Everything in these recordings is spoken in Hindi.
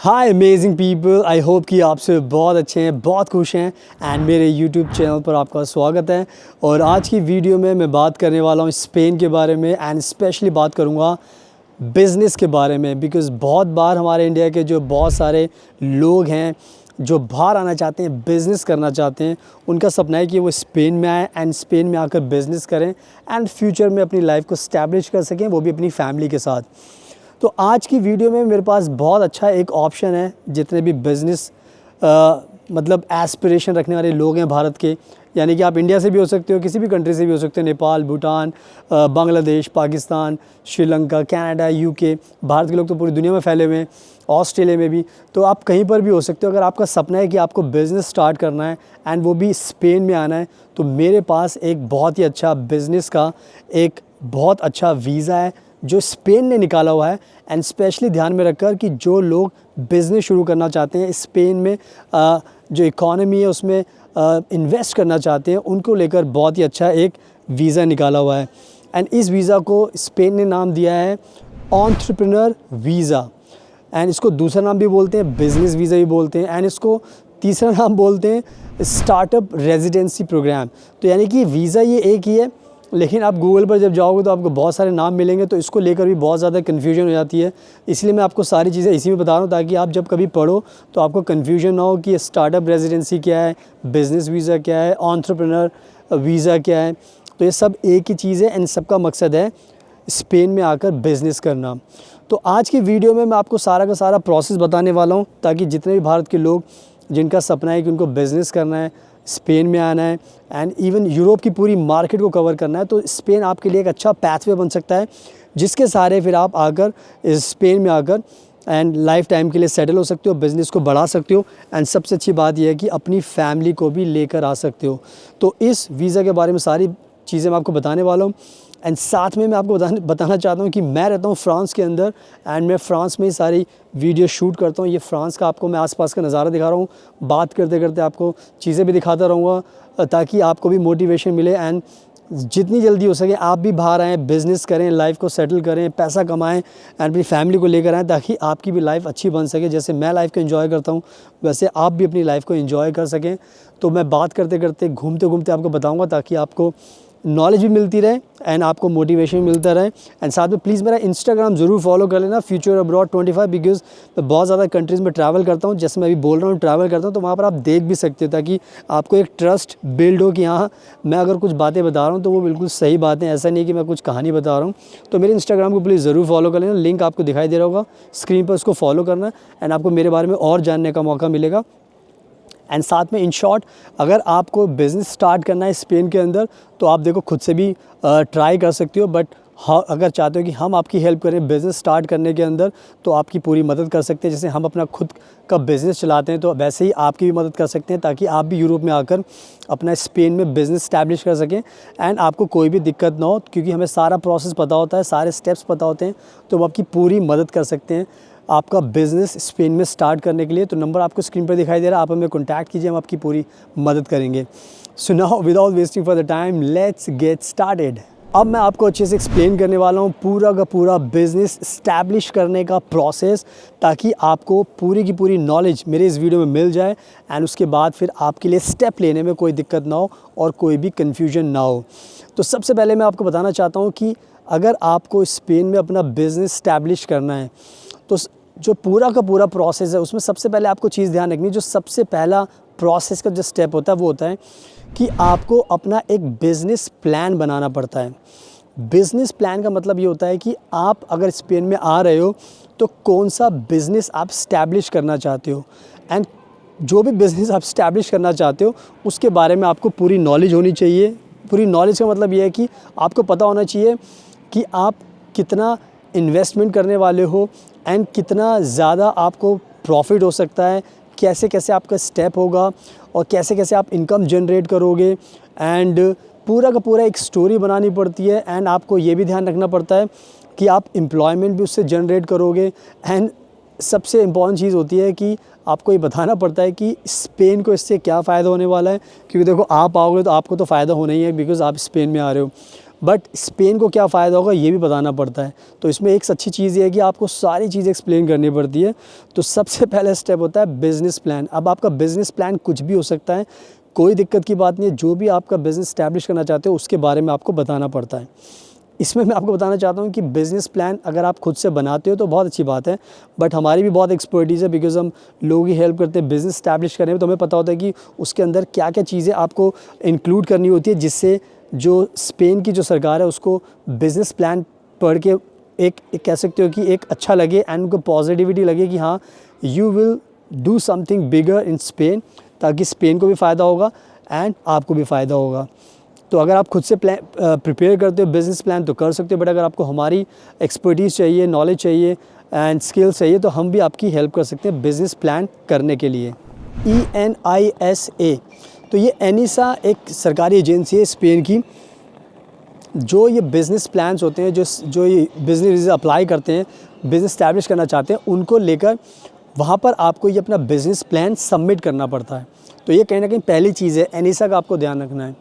Hi amazing people, I hope कि आप सब बहुत अच्छे हैं, बहुत खुश हैं एंड मेरे यूट्यूब चैनल पर आपका स्वागत है। और आज की वीडियो में मैं बात करने वाला हूँ स्पेन के बारे में एंड स्पेशली बात करूँगा बिज़नेस के बारे में। बिकॉज़ बहुत बार हमारे इंडिया के जो बहुत सारे लोग हैं जो बाहर आना चाहते हैं, बिज़नेस करना चाहते हैं, उनका सपना है कि वो स्पेन में आए एंड स्पेन में आकर बिज़नेस करें एंड फ्यूचर में अपनी लाइफ को स्टैब्लिश कर सकें, वो भी अपनी फैमिली के साथ। तो आज की वीडियो में मेरे पास बहुत अच्छा एक ऑप्शन है। जितने भी बिज़नेस मतलब एस्पिरेशन रखने वाले लोग हैं भारत के, यानी कि आप इंडिया से भी हो सकते हो, किसी भी कंट्री से भी हो सकते हो, नेपाल, भूटान, बांग्लादेश, पाकिस्तान, श्रीलंका, कनाडा, यूके। भारत के लोग तो पूरी दुनिया में फैले हुए हैं, ऑस्ट्रेलिया में भी। तो आप कहीं पर भी हो सकते हो। अगर आपका सपना है कि आपको बिज़नेस स्टार्ट करना है एंड वो भी स्पेन में आना है, तो मेरे पास एक बहुत ही अच्छा बिज़नेस का एक बहुत अच्छा वीज़ा है जो स्पेन ने निकाला हुआ है। एंड स्पेशली ध्यान में रखकर कि जो लोग बिज़नेस शुरू करना चाहते हैं स्पेन में, जो इकॉनमी है उसमें इन्वेस्ट करना चाहते हैं, उनको लेकर बहुत ही अच्छा एक वीज़ा निकाला हुआ है। एंड इस वीज़ा को स्पेन ने नाम दिया है एंटरप्रेन्योर वीज़ा। एंड इसको दूसरा नाम भी बोलते हैं, बिज़नेस वीज़ा भी बोलते हैं, एंड इसको तीसरा नाम बोलते हैं स्टार्टअप रेजिडेंसी प्रोग्राम। तो यानी कि वीज़ा ये एक ही है, लेकिन आप गूगल पर जब जाओगे तो आपको बहुत सारे नाम मिलेंगे, तो इसको लेकर भी बहुत ज़्यादा कन्फ्यूजन हो जाती है। इसलिए मैं आपको सारी चीज़ें इसी में बता रहा हूँ ताकि आप जब कभी पढ़ो तो आपको कन्फ्यूजन ना हो कि स्टार्टअप रेजिडेंसी क्या है, बिज़नेस वीज़ा क्या है, एंटरप्रेन्योर वीज़ा क्या है। तो ये सब एक ही चीज़ है एंड सबका मकसद है स्पेन में आकर बिज़नेस करना। तो आज की वीडियो में मैं आपको सारा का सारा प्रोसेस बताने वाला हूँ ताकि जितने भी भारत के लोग जिनका सपना है कि उनको बिज़नेस करना है, स्पेन में आना है एंड इवन यूरोप की पूरी मार्केट को कवर करना है, तो स्पेन आपके लिए एक अच्छा पैथवे बन सकता है जिसके सहारे फिर आप आकर इस स्पेन में आकर एंड लाइफ टाइम के लिए सेटल हो सकते हो, बिज़नेस को बढ़ा सकते हो एंड सबसे अच्छी बात यह है कि अपनी फैमिली को भी लेकर आ सकते हो। तो इस वीज़ा के बारे में सारी चीज़ें मैं आपको बताने वाला हूँ। एंड साथ में मैं आपको बताना चाहता हूँ कि मैं रहता हूँ फ्रांस के अंदर एंड मैं फ्रांस में ही सारी वीडियो शूट करता हूँ। ये फ्रांस का आपको मैं आसपास का नज़ारा दिखा रहा हूँ, बात करते करते आपको चीज़ें भी दिखाता रहूँगा ताकि आपको भी मोटिवेशन मिले एंड जितनी जल्दी हो सके आप भी बाहर आएँ, बिज़नेस करें, लाइफ को सेटल करें, पैसा कमाएं एंड अपनी फैमिली को लेकर आएँ ताकि आपकी भी लाइफ अच्छी बन सके। जैसे मैं लाइफ को एंजॉय करता हूँ वैसे आप भी अपनी लाइफ को एंजॉय कर सकें। तो मैं बात करते करते, घूमते घूमते आपको बताऊँगा ताकि आपको नॉलेज भी मिलती रहे एंड आपको मोटिवेशन मिलता रहे। एंड साथ में प्लीज़ मेरा इंस्टाग्राम ज़रूर फॉलो कर लेना, फ्यूचर अब्रॉड 25, बिकॉज़ मैं बहुत ज़्यादा कंट्रीज़ में ट्रैवल करता हूँ। जैसे मैं अभी बोल रहा हूँ ट्रैवल करता हूँ, तो वहाँ पर आप देख भी सकते हो ताकि आपको एक ट्रस्ट बिल्ड हो कि हाँ, मैं अगर कुछ बातें बता रहा हूँ तो वो बिल्कुल सही बातें, ऐसा नहीं कि मैं कुछ कहानी बता रहा हूँ। तो मेरे इंस्टाग्राम को प्लीज़ ज़रूर फॉलो कर लेना, लिंक आपको दिखाई दे रहा होगा स्क्रीन पर, उसको फॉलो करना एंड आपको मेरे बारे में और जानने का मौका मिलेगा। एंड साथ में इन शॉर्ट, अगर आपको बिज़नेस स्टार्ट करना है स्पेन के अंदर तो आप देखो खुद से भी ट्राई कर सकते हो, बट अगर चाहते हो कि हम आपकी हेल्प करें बिज़नेस स्टार्ट करने के अंदर तो आपकी पूरी मदद कर सकते हैं। जैसे हम अपना खुद का बिज़नेस चलाते हैं तो वैसे ही आपकी भी मदद कर सकते हैं ताकि आप भी यूरोप में आकर अपना स्पेन में बिज़नेस स्टैब्लिश कर सकें एंड आपको कोई भी दिक्कत ना हो, क्योंकि हमें सारा प्रोसेस पता होता है, सारे स्टेप्स पता होते हैं, तो वो आपकी पूरी मदद कर सकते हैं आपका बिज़नेस स्पेन में स्टार्ट करने के लिए। तो नंबर आपको स्क्रीन पर दिखाई दे रहा है, आप हमें कॉन्टैक्ट कीजिए, हम आपकी पूरी मदद करेंगे। So now without wasting for the time, let's get started. अब मैं आपको अच्छे से एक्सप्लेन करने वाला हूँ पूरा का पूरा बिज़नेस इस्टेब्लिश करने का प्रोसेस, ताकि आपको पूरी की पूरी नॉलेज मेरे इस वीडियो में मिल जाए एंड उसके बाद फिर आपके लिए स्टेप लेने में कोई दिक्कत ना हो और कोई भी कन्फ्यूजन ना हो। तो सबसे पहले मैं आपको बताना चाहता हूँ कि अगर आपको स्पेन में अपना बिज़नेस इस्टेब्लिश करना है तो जो पूरा का पूरा प्रोसेस है उसमें सबसे पहले आपको चीज़ ध्यान रखनी, जो सबसे पहला प्रोसेस का जो स्टेप होता है वो होता है कि आपको अपना एक बिज़नेस प्लान बनाना पड़ता है। बिज़नेस प्लान का मतलब ये होता है कि आप अगर स्पेन में आ रहे हो तो कौन सा बिज़नेस आप स्टैब्लिश करना चाहते हो एंड जो भी बिज़नेस आप स्टैब्लिश करना चाहते हो उसके बारे में आपको पूरी नॉलेज होनी चाहिए, पूरी नॉलेज का मतलब ये है कि आपको पता होना चाहिए कि आप कितना इन्वेस्टमेंट करने वाले हो एंड कितना ज़्यादा आपको प्रॉफिट हो सकता है, कैसे कैसे आपका स्टेप होगा और कैसे कैसे आप इनकम जनरेट करोगे। एंड पूरा का पूरा एक स्टोरी बनानी पड़ती है एंड आपको ये भी ध्यान रखना पड़ता है कि आप एम्प्लॉयमेंट भी उससे जनरेट करोगे। एंड सबसे इम्पॉर्टेंट चीज़ होती है कि आपको ये बताना पड़ता है कि स्पेन को इससे क्या फ़ायदा होने वाला है, क्योंकि देखो आप आओगे तो आपको तो फ़ायदा होना ही है बिकॉज़ आप स्पेन में आ रहे हो, बट स्पेन को क्या फ़ायदा होगा ये भी बताना पड़ता है। तो इसमें एक अच्छी चीज़ ये है कि आपको सारी चीज़ें एक्सप्लेन करनी पड़ती है। तो सबसे पहला स्टेप होता है बिज़नेस प्लान। अब आपका बिज़नेस प्लान कुछ भी हो सकता है, कोई दिक्कत की बात नहीं है। जो भी आपका बिज़नेस स्टैब्लिश करना चाहते हो उसके बारे में आपको बताना पड़ता है। इसमें मैं आपको बताना चाहता हूँ कि बिज़नेस प्लान अगर आप खुद से बनाते हो तो बहुत अच्छी बात है, बट हमारी भी बहुत एक्सपर्टीज़ है बिकॉज़ हम लोगों की हेल्प करते हैं बिज़नेस स्टैब्लिश करने में। तो हमें पता होता है कि उसके अंदर क्या क्या चीज़ें आपको इंक्लूड करनी होती है, जिससे जो स्पेन की जो सरकार है उसको बिज़नेस प्लान पढ़ के एक कह सकते हो कि एक अच्छा लगे एंड उनको पॉजिटिविटी लगे कि हाँ you will do something bigger in Spain, ताकि स्पेन को भी फ़ायदा होगा एंड आपको भी फ़ायदा होगा। तो अगर आप खुद से प्रिपेयर करते हो बिज़नेस प्लान तो कर सकते हो, बट अगर आपको हमारी एक्सपर्टीज़ चाहिए, नॉलेज चाहिए एंड स्किल्स चाहिए तो हम भी आपकी हेल्प कर सकते हैं बिज़नेस प्लान करने के लिए। ENISA, तो ये एनिसा एक सरकारी एजेंसी है स्पेन की, जो ये बिज़नेस प्लान्स होते हैं, जो ये बिज़नेस वीज़ा अप्लाई करते हैं, बिज़नेस स्टैब्लिश करना चाहते हैं, उनको लेकर वहाँ पर आपको ये अपना बिज़नेस प्लान सबमिट करना पड़ता है। तो ये कहीं ना कहीं पहली चीज़ है, एनिसा का आपको ध्यान रखना है।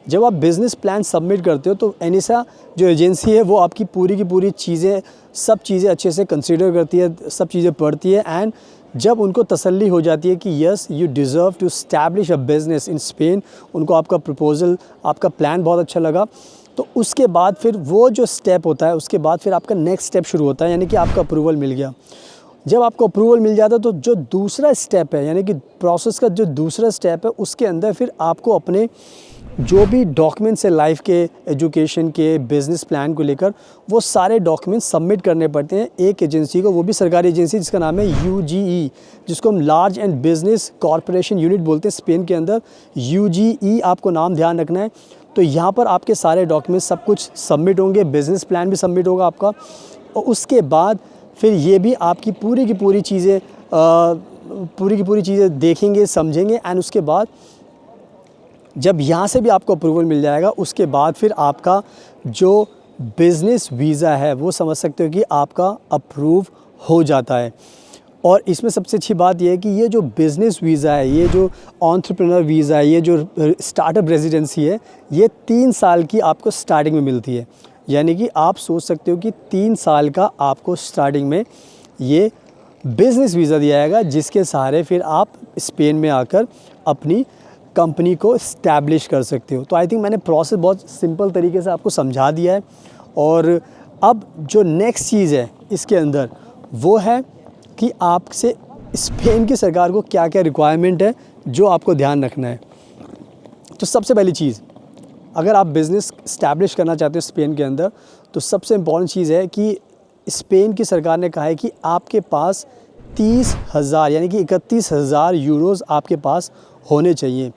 जब आप बिज़नेस प्लान सबमिट करते हो तो एनिसा जो एजेंसी है वो आपकी पूरी की पूरी चीज़ें, सब चीज़ें अच्छे से कंसीडर करती है, सब चीज़ें पढ़ती है। एंड जब उनको तसल्ली हो जाती है कि yes you deserve to establish a business in Spain, उनको आपका प्रपोज़ल, आपका प्लान बहुत अच्छा लगा, तो उसके बाद फिर वो जो स्टेप होता है, उसके बाद फिर आपका नेक्स्ट स्टेप शुरू होता है, यानी कि आपका अप्रूवल मिल गया। जब आपको अप्रूवल मिल जाता है तो जो दूसरा स्टेप है, यानी कि प्रोसेस का जो दूसरा स्टेप है, उसके अंदर फिर आपको अपने जो भी डॉक्यूमेंट्स है लाइफ के, एजुकेशन के, बिज़नेस प्लान को लेकर, वो सारे डॉक्यूमेंट्स सबमिट करने पड़ते हैं एक एजेंसी को, वो भी सरकारी एजेंसी जिसका नाम है UGE, जिसको हम large and business corporation unit बोलते हैं स्पेन के अंदर। UGE आपको नाम ध्यान रखना है। तो यहाँ पर आपके सारे डॉक्यूमेंट्स सब कुछ सबमिट होंगे, बिज़नेस प्लान भी सबमिट होगा आपका, और उसके बाद फिर ये भी आपकी पूरी की पूरी चीज़ें देखेंगे, समझेंगे। एंड उसके बाद जब यहाँ से भी आपको अप्रूवल मिल जाएगा, उसके बाद फिर आपका जो बिज़नेस वीज़ा है वो समझ सकते हो कि आपका अप्रूव हो जाता है। और इसमें सबसे अच्छी बात यह है कि ये जो बिज़नेस वीज़ा है, ये जो एंटरप्रेन्योर वीज़ा है, ये जो स्टार्टअप रेजिडेंसी है, ये 3 साल की आपको स्टार्टिंग में मिलती है। यानी कि आप सोच सकते हो कि 3 साल का आपको स्टार्टिंग में ये बिज़नेस वीज़ा दिया जाएगा, जिसके सहारे फिर आप स्पेन में आकर अपनी कंपनी को इस्टेब्लिश कर सकते हो। तो आई थिंक मैंने प्रोसेस बहुत सिंपल तरीके से आपको समझा दिया है। और अब जो नेक्स्ट चीज़ है इसके अंदर वो है कि आपसे स्पेन की सरकार को क्या क्या रिक्वायरमेंट है जो आपको ध्यान रखना है। तो सबसे पहली चीज़, अगर आप बिज़नेस इस्टेब्लिश करना चाहते हो स्पेन के अंदर, तो सबसे इम्पॉर्टेंट चीज़ है कि स्पेन की सरकार ने कहा है कि आपके पास 30,000 यानी कि 31,000 यूरोज़ आपके पास होने चाहिए।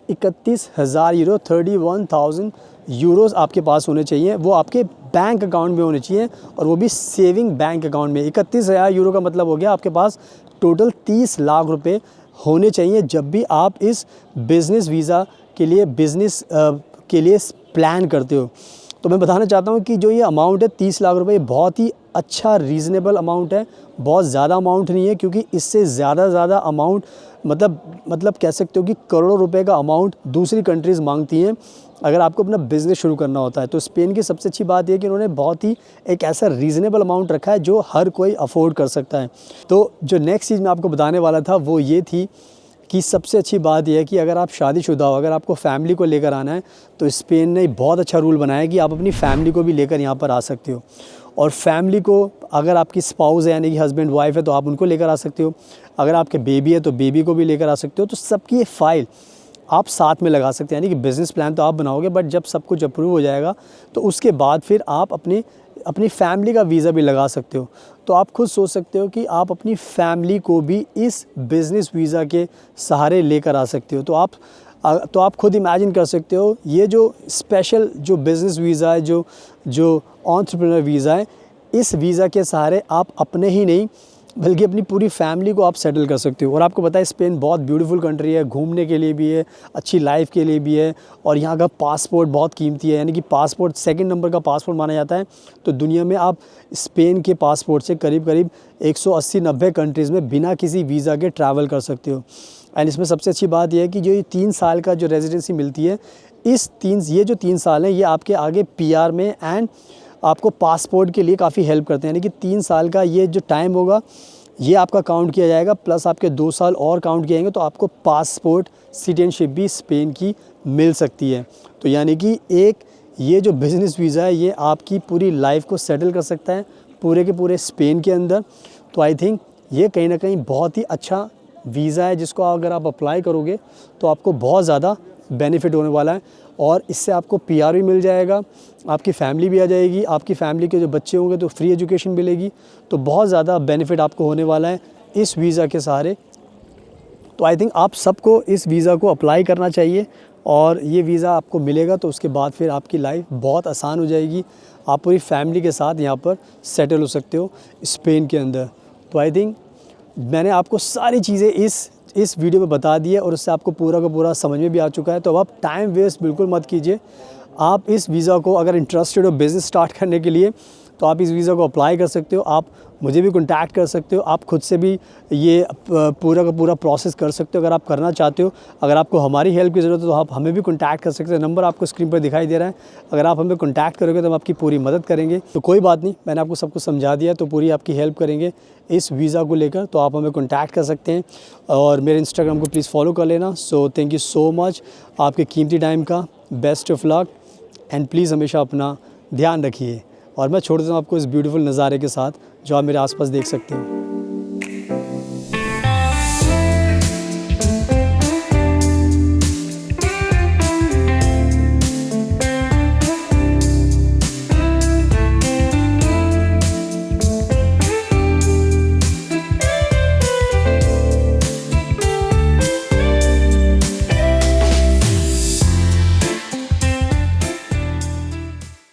31,000 यूरो, 31,000 यूरोज़ आपके पास होने चाहिए। वो आपके बैंक अकाउंट में होने चाहिए, और वो भी सेविंग बैंक अकाउंट में। 31,000 यूरो का मतलब हो गया आपके पास टोटल 30 लाख रुपए होने चाहिए जब भी आप इस बिज़नेस वीज़ा के लिए प्लान करते हो। तो मैं बताना चाहता हूँ कि जो ये अमाउंट है 30 लाख रुपए, बहुत ही अच्छा रीज़नेबल अमाउंट है, बहुत ज़्यादा अमाउंट नहीं है, क्योंकि इससे ज़्यादा अमाउंट मतलब कह सकते हो कि करोड़ों रुपए का अमाउंट दूसरी कंट्रीज़ मांगती हैं अगर आपको अपना बिज़नेस शुरू करना होता है। तो स्पेन की सबसे अच्छी बात यह है कि उन्होंने बहुत ही एक ऐसा रीज़नेबल अमाउंट रखा है जो हर कोई अफोर्ड कर सकता है। तो जो नेक्स्ट चीज़ मैं आपको बताने वाला था वो ये थी कि सबसे अच्छी बात यह है कि अगर आप शादीशुदा हो, अगर आपको फैमिली को लेकर आना है, तो स्पेन ने बहुत अच्छा रूल बनाया है कि आप अपनी फैमिली को भी लेकर यहाँ पर आ सकते हो। और फैमिली को, अगर आपकी स्पाउस है यानी कि हस्बैंड वाइफ है, तो आप उनको लेकर आ सकते हो। अगर आपके बेबी है तो बेबी को भी लेकर आ सकते हो। तो सबकी फ़ाइल आप साथ में लगा सकते हैं, यानी कि बिज़नेस प्लान तो आप बनाओगे, बट जब सब कुछ अप्रूव हो जाएगा तो उसके बाद फिर आप अपनी फैमिली का वीज़ा भी लगा सकते हो। तो आप खुद सोच सकते हो कि आप अपनी फैमिली को भी इस बिज़नेस वीज़ा के सहारे लेकर आ सकते हो। तो आप तो आप खुद इमेजिन कर सकते हो ये जो स्पेशल जो बिज़नेस वीज़ा है, जो एंटरप्रेन्योर वीज़ा है, इस वीज़ा के सहारे आप अपने ही नहीं बल्कि अपनी पूरी फैमिली को आप सेटल कर सकते हो। और आपको पता है स्पेन बहुत ब्यूटीफुल कंट्री है, घूमने के लिए भी है, अच्छी लाइफ के लिए भी है, और यहाँ का पासपोर्ट बहुत कीमती है, यानी कि पासपोर्ट सेकंड नंबर का पासपोर्ट माना जाता है। तो दुनिया में आप स्पेन के पासपोर्ट से करीब करीब 180-90 कंट्रीज़ में बिना किसी वीज़ा के ट्रैवल कर सकते हो। एंड इसमें सबसे अच्छी बात यह है कि जो ये 3 साल का जो रेजिडेंसी मिलती है, ये जो 3 साल हैं ये आपके आगे PR में एंड आपको पासपोर्ट के लिए काफ़ी हेल्प करते हैं। यानी कि 3 साल का ये जो टाइम होगा ये आपका काउंट किया जाएगा, प्लस आपके 2 साल और काउंट किए जाएंगे, तो आपको पासपोर्ट सिटीजनशिप भी स्पेन की मिल सकती है। तो यानी कि एक ये जो बिज़नेस वीज़ा है ये आपकी पूरी लाइफ को सेटल कर सकता है पूरे के पूरे स्पेन के अंदर। तो आई थिंक ये कहीं ना कहीं बहुत ही अच्छा वीज़ा है जिसको अगर आप अप्लाई करोगे तो आपको बहुत ज़्यादा बेनिफिट होने वाला है, और इससे आपको PR भी मिल जाएगा, आपकी फैमिली भी आ जाएगी, आपकी फैमिली के जो बच्चे होंगे तो फ्री एजुकेशन मिलेगी। तो बहुत ज़्यादा बेनिफिट आपको होने वाला है इस वीज़ा के सहारे। तो आई थिंक आप सबको इस वीज़ा को अप्लाई करना चाहिए, और ये वीज़ा आपको मिलेगा तो उसके बाद फिर आपकी लाइफ बहुत आसान हो जाएगी, आप पूरी फैमिली के साथ यहाँ पर सेटल हो सकते हो स्पेन के अंदर। तो आई थिंक मैंने आपको सारी चीज़ें इस वीडियो में बता दी है, और उससे आपको पूरा का पूरा समझ में भी आ चुका है। तो अब आप टाइम वेस्ट बिल्कुल मत कीजिए, आप इस वीज़ा को अगर इंटरेस्टेड हो बिज़नेस स्टार्ट करने के लिए तो आप इस वीज़ा को अप्लाई कर सकते हो। आप मुझे भी कॉन्टैक्ट कर सकते हो, आप खुद से भी ये पूरा का पूरा प्रोसेस कर सकते हो अगर आप करना चाहते हो। अगर आपको हमारी हेल्प की ज़रूरत है तो आप हमें भी कॉन्टैक्ट कर सकते हो, नंबर आपको स्क्रीन पर दिखाई दे रहा है। अगर आप हमें कॉन्टैक्ट करोगे तो हम आपकी पूरी मदद करेंगे। तो कोई बात नहीं, मैंने आपको सब कुछ समझा दिया, तो पूरी आपकी हेल्प करेंगे इस वीज़ा को लेकर। तो आप हमें कॉन्टैक्ट कर सकते हैं, और मेरे इंस्टाग्राम को प्लीज़ फॉलो कर लेना। So thank you so much आपके कीमती टाइम का, best of luck, and please हमेशा अपना ध्यान रखिए। और मैं छोड़ देता हूँ आपको इस ब्यूटीफुल नज़ारे के साथ जो आप मेरे आसपास देख सकते हो।